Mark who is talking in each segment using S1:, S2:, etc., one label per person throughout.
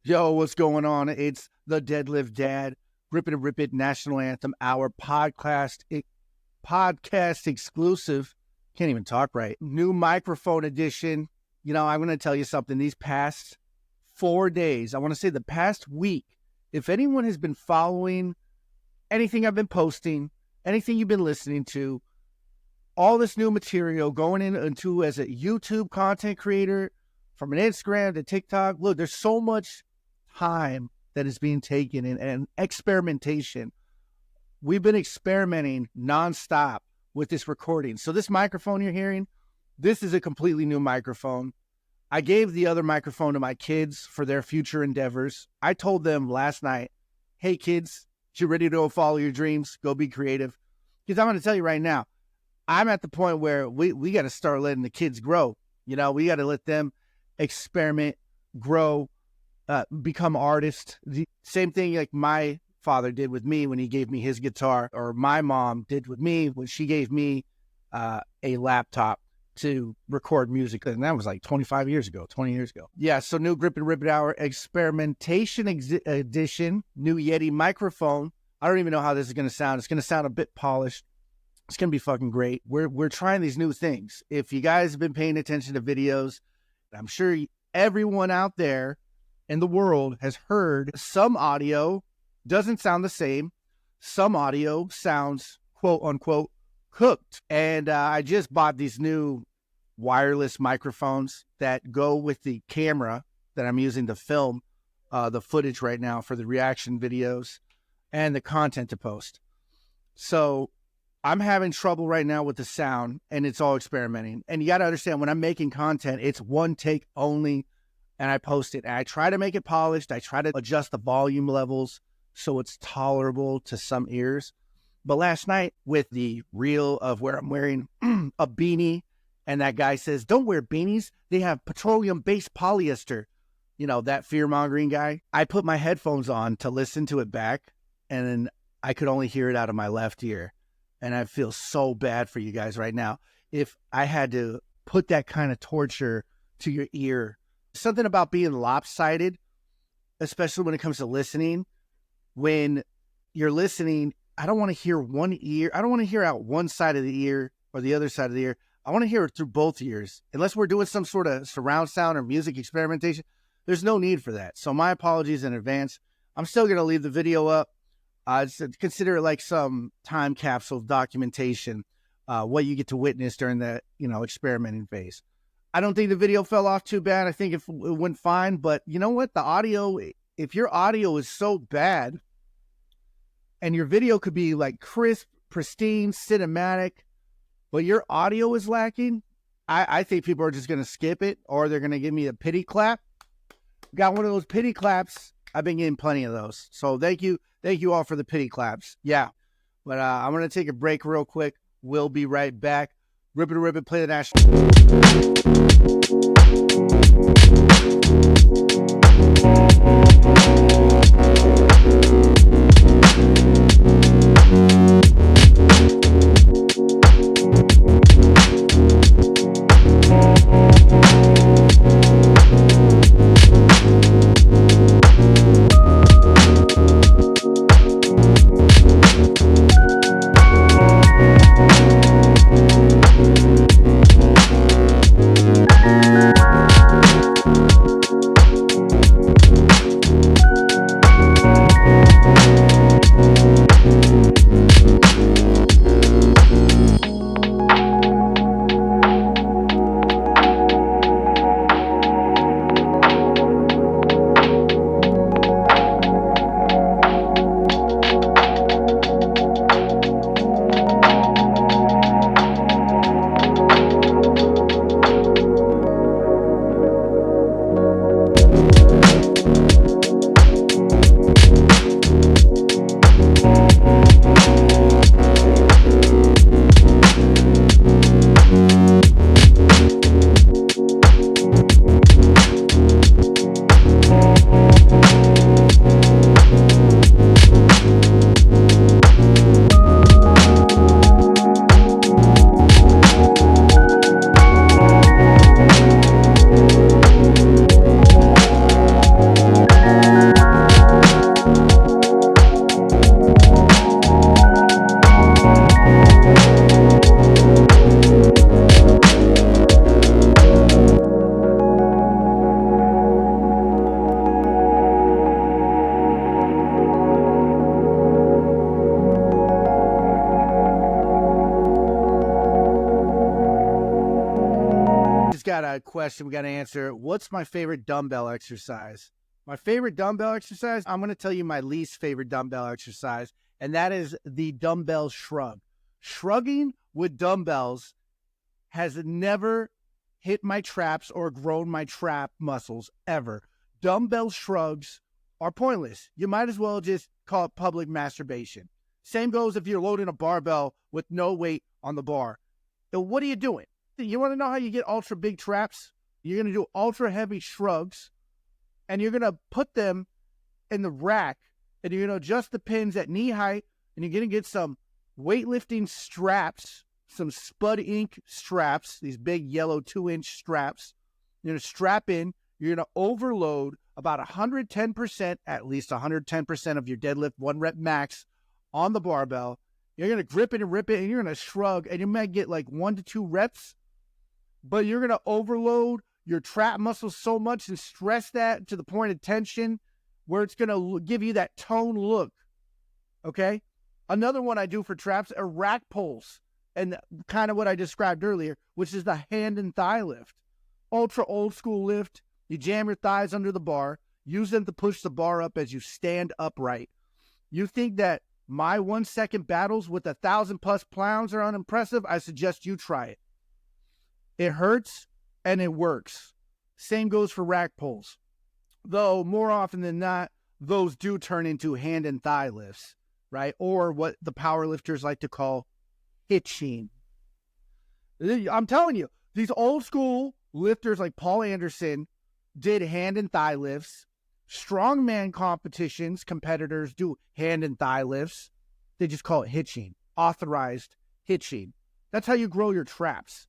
S1: Yo, what's going on? It's the Deadlift Dad, Rip It and Rip It National Anthem, our podcast exclusive. Can't even talk right. New microphone edition. You know, I'm going to tell you something. These past 4 days, I want to say the past week, if anyone has been following anything I've been posting, anything you've been listening to, all this new material going into as a YouTube content creator, from an Instagram to TikTok. Look, there's so much time that is being taken and experimentation. We've been experimenting nonstop with this recording. So this microphone you're hearing, this is a completely new microphone. I gave the other microphone to my kids for their future endeavors. I told them last night, hey kids, you ready to go follow your dreams? Go be creative. Because I'm going to tell you right now, I'm at the point where we got to start letting the kids grow. You know, we got to let them experiment, grow, become artists. The same thing like my father did with me when he gave me his guitar, or my mom did with me when she gave me a laptop to record music. And that was like 20 years ago. Yeah, so new Grip and Rip It Hour experimentation edition, new Yeti microphone. I don't even know how this is going to sound. It's going to sound a bit polished. It's going to be fucking great. We're trying these new things. If you guys have been paying attention to videos, I'm sure everyone out there in the world has heard some audio doesn't sound the same. Some audio sounds, quote unquote, cooked. And I just bought these new wireless microphones that go with the camera that I'm using to film the footage right now for the reaction videos and the content to post. So I'm having trouble right now with the sound, and it's all experimenting. And you got to understand, when I'm making content, it's one take only, and I post it. And I try to make it polished. I try to adjust the volume levels so it's tolerable to some ears. But last night, with the reel of where I'm wearing a beanie, and that guy says, don't wear beanies. They have petroleum-based polyester. You know, that fear-mongering guy. I put my headphones on to listen to it back, and then I could only hear it out of my left ear. And I feel so bad for you guys right now. If I had to put that kind of torture to your ear, something about being lopsided, especially when it comes to listening. When you're listening, I don't want to hear one ear. I don't want to hear out one side of the ear or the other side of the ear. I want to hear it through both ears. Unless we're doing some sort of surround sound or music experimentation, there's no need for that. So my apologies in advance. I'm still going to leave the video up. Consider it like some time capsule documentation, what you get to witness during the, experimenting phase. I don't think the video fell off too bad. I think it went fine, but you know what? The audio, if your audio is so bad and your video could be like crisp, pristine, cinematic, but your audio is lacking, I think people are just going to skip it, or they're going to give me a pity clap. Got one of those pity claps. I've been getting plenty of those. So thank you. Thank you all for the pity claps. Yeah. But I'm going to take a break real quick. We'll be right back. Rip it, rip it, play the national. question we got to answer. What's my favorite dumbbell exercise? My favorite dumbbell exercise, I'm going to tell you my least favorite dumbbell exercise, and that is the dumbbell shrug. Shrugging with dumbbells has never hit my traps or grown my trap muscles ever. Dumbbell shrugs are pointless. You might as well just call it public masturbation. Same goes if you're loading a barbell with no weight on the bar. So what are you doing? You want to know how you get ultra big traps? You're going to do ultra heavy shrugs, and you're going to put them in the rack, and you're going to adjust the pins at knee height, and you're going to get some weightlifting straps, some Spud Inc. straps, these big yellow 2-inch straps. You're going to strap in. You're going to overload about 110%, at least 110% of your deadlift 1 rep max on the barbell. You're going to grip it and rip it, and you're going to shrug, and you might get like 1 to 2 reps, but you're going to overload your trap muscles so much and stress that to the point of tension where it's going to give you that tone look, okay? Another one I do for traps are rack pulls, and kind of what I described earlier, which is the hand and thigh lift. Ultra old school lift. You jam your thighs under the bar, use them to push the bar up as you stand upright. You think that my 1 second battles with 1,000+ pounds are unimpressive? I suggest you try it. It hurts and it works. Same goes for rack pulls. Though more often than not, those do turn into hand and thigh lifts, right? Or what the power lifters like to call hitching. I'm telling you, these old school lifters like Paul Anderson did hand and thigh lifts. Strongman competitions, competitors do hand and thigh lifts. They just call it hitching, authorized hitching. That's how you grow your traps.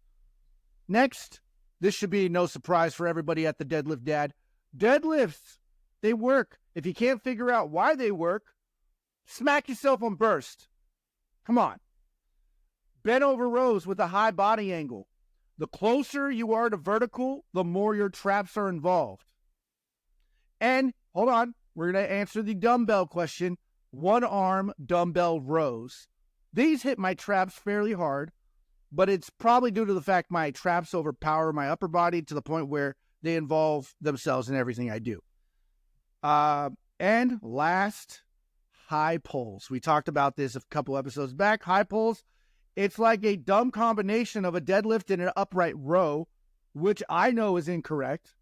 S1: Next, this should be no surprise for everybody at the Deadlift Dad. Deadlifts, they work. If you can't figure out why they work, smack yourself on burst. Come on. Bent over rows with a high body angle. The closer you are to vertical, the more your traps are involved. And, hold on, we're going to answer the dumbbell question. 1-arm dumbbell rows. These hit my traps fairly hard, but it's probably due to the fact my traps overpower my upper body to the point where they involve themselves in everything I do. And last, high pulls. We talked about this a couple episodes back. High pulls, it's like a dumb combination of a deadlift and an upright row, which I know is incorrect.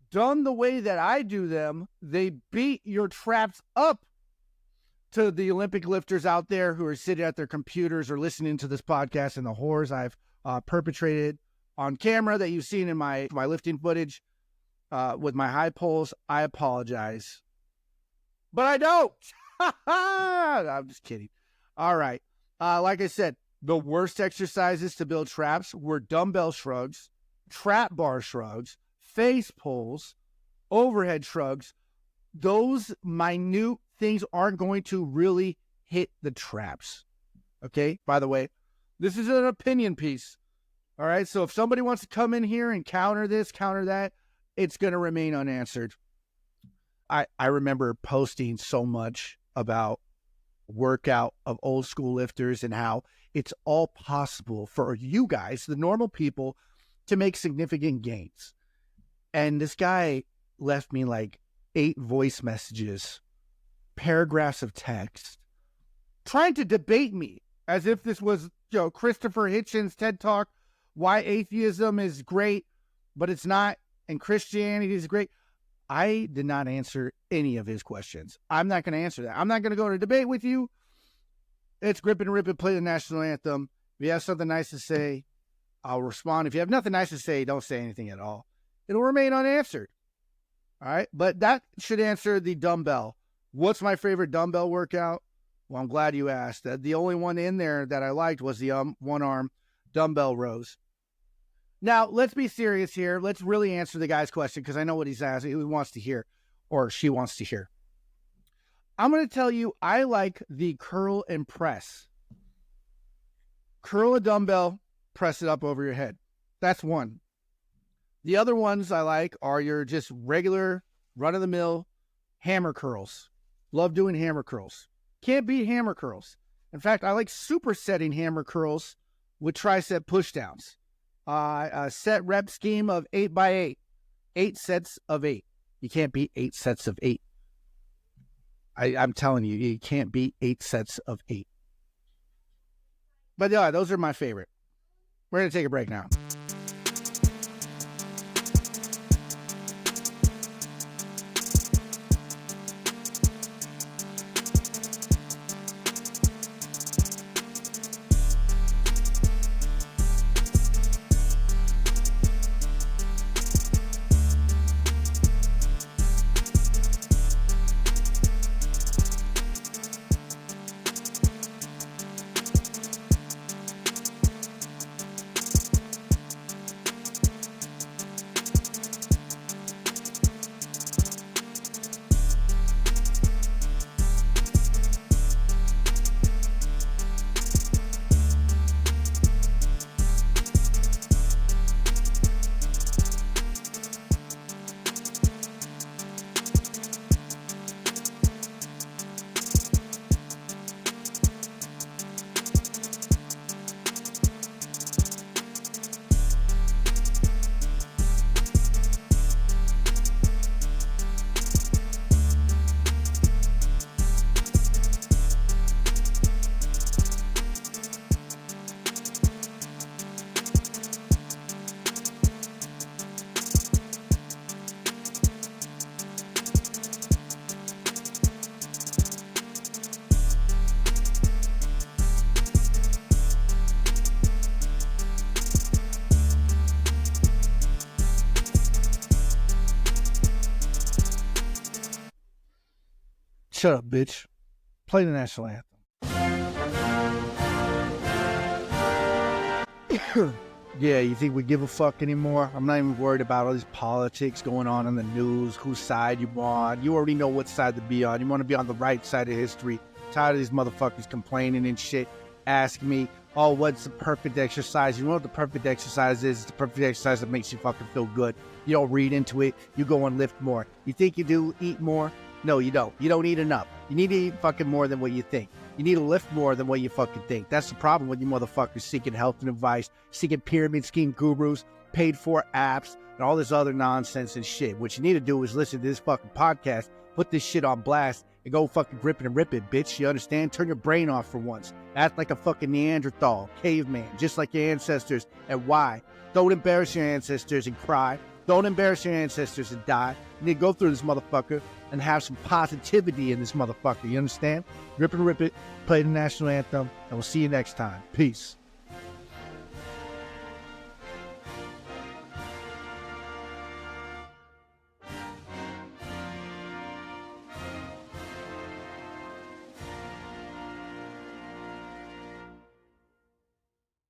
S1: Done the way that I do them, they beat your traps up. To the Olympic lifters out there who are sitting at their computers or listening to this podcast and the horrors I've perpetrated on camera that you've seen in my lifting footage with my high pulls, I apologize. But I don't. I'm just kidding. All right. Like I said, the worst exercises to build traps were dumbbell shrugs, trap bar shrugs, face pulls, overhead shrugs. Those minute things aren't going to really hit the traps. Okay? By the way, this is an opinion piece. All right? So if somebody wants to come in here and counter this, counter that, it's going to remain unanswered. I remember posting so much about workout of old school lifters and how it's all possible for you guys, the normal people, to make significant gains. And this guy left me like 8 voice messages, paragraphs of text, trying to debate me as if this was, Christopher Hitchens' TED Talk, why atheism is great, but it's not, and Christianity is great. I did not answer any of his questions. I'm not going to answer that. I'm not going to go to debate with you. It's grip and rip and play the national anthem. If you have something nice to say, I'll respond. If you have nothing nice to say, don't say anything at all. It'll remain unanswered. All right? But that should answer the dumbbell. What's my favorite dumbbell workout? Well, I'm glad you asked. The only one in there that I liked was the 1-arm dumbbell rows. Now, let's be serious here. Let's really answer the guy's question because I know what he's asking, he wants to hear, or she wants to hear. I'm going to tell you, I like the curl and press. Curl a dumbbell, press it up over your head. That's one. The other ones I like are your just regular, run-of-the-mill hammer curls. Love doing hammer curls. Can't beat hammer curls. In fact, I like supersetting hammer curls with tricep pushdowns. A set rep scheme of 8x8. 8 sets of 8. You can't beat 8 sets of 8. I'm telling you, you can't beat 8 sets of 8. But yeah, those are my favorite. We're going to take a break now. Shut up, bitch. Play the national anthem. Yeah, you think we give a fuck anymore? I'm not even worried about all these politics going on in the news, whose side you want. You already know what side to be on. You want to be on the right side of history. Tired of these motherfuckers complaining and shit. Ask me, oh, what's the perfect exercise? You know what the perfect exercise is? It's the perfect exercise that makes you fucking feel good. You don't read into it. You go and lift more. You think you do eat more? No, you don't. You don't eat enough. You need to eat fucking more than what you think. You need to lift more than what you fucking think. That's the problem with you motherfuckers seeking health and advice, seeking pyramid scheme gurus, paid for apps, and all this other nonsense and shit. What you need to do is listen to this fucking podcast, put this shit on blast, and go fucking grip it and rip it, bitch. You understand? Turn your brain off for once. Act like a fucking Neanderthal, caveman, just like your ancestors. And why? Don't embarrass your ancestors and cry. Don't embarrass your ancestors and die. You need to go through this motherfucker and have some positivity in this motherfucker. You understand? Rip and rip it, play the national anthem, and we'll see you next time. Peace.